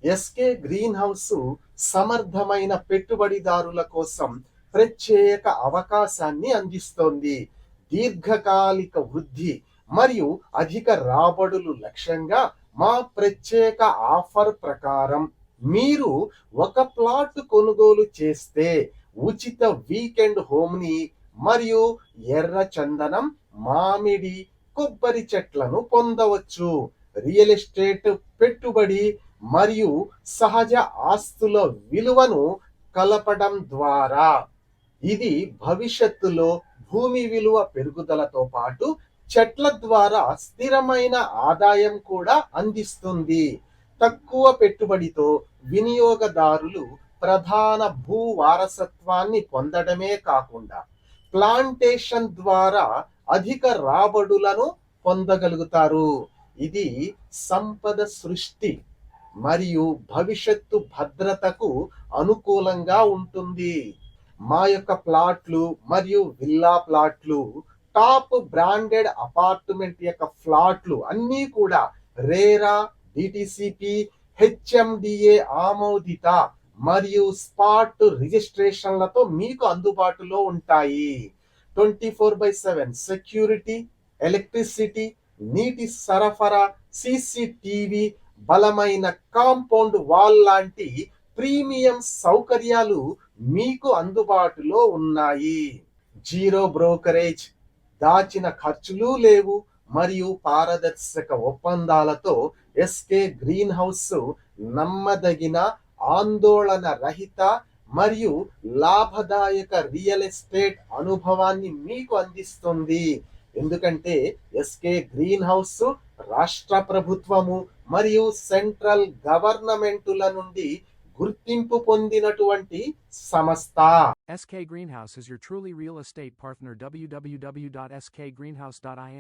SK green house సమర్థమైన పెట్టుబడిదారుల కోసం ప్రత్యేక అవకాశాన్ని అందిస్తోంది. దీర్ఘకాలిక వృద్ధి మరియు అధిక రాబడులు లక్ష్యంగా మా ప్రత్యేక ఆఫర్ ప్రకారం మీరు ఒక ప్లాట్ కొనుగోలు చేస్తే ఉచిత వీకెండ్ హోమ్ని మరియు ఎర్ర చందనం, మామిడి, కొబ్బరి చెట్లను పొందవచ్చు. రియల్ ఎస్టేట్ పెట్టుబడి మరియు సహజ ఆస్తుల విలువను కలపడం ద్వారా ఇది భవిష్యత్తులో భూమి విలువ పెరుగుదలతో పాటు చెట్ల ద్వారా స్థిరమైన ఆదాయం కూడా అందిస్తుంది. తక్కువ పెట్టుబడితో వినియోగదారులు ప్రధాన భూ వారసత్వాన్ని పొందడమే కాకుండా ప్లాంటేషన్ ద్వారా అధిక రాబడులను పొందగలుగుతారు. ఇది సంపద సృష్టి మరియు భవిష్యత్తు భద్రతకు అనుకూలంగా ఉంటుంది. మా యొక్క ప్లాట్లు మరియు విల్లా ప్లాట్లు టాప్ బ్రాండెడ్ అపార్ట్మెంట్ యొక్క ఫ్లాట్లు అన్నీ కూడా రేరా, డిటిసిపి, హెచ్ఎండిఏ ఆమోదిత మరియు స్పాట్ రిజిస్ట్రేషన్లతో మీకు అందుబాటులో ఉంటాయి. 24/7 సెక్యూరిటీ, ఎలక్ట్రిసిటీ, నీటి సరఫరా, సిసిటివి, బలమైన కాంపౌండ్ వాల్ లాంటి ప్రీమియం సౌకర్యాలు మీకు అందుబాటులో ఉన్నాయి. జీరో బ్రోకరేజ్, దాచిన ఖర్చులు లేవు మరియు పారదర్శక ఒప్పందాలతో ఎస్కే గ్రీన్ హౌస్ నమ్మదగిన, ఆందోళన రహిత మరియు లాభదాయక రియల్ ఎస్టేట్ అనుభవాన్ని మీకు అందిస్తుంది. ఎందుకంటే ఎస్కే గ్రీన్ హౌస్ రాష్ట్ర ప్రభుత్వము మరియు సెంట్రల్ గవర్నమెంటుల నుండి గుర్తింపు పొందినటువంటి సంస్థ. SK Greenhouse is your truly real estate partner. www.skgreenhouse.in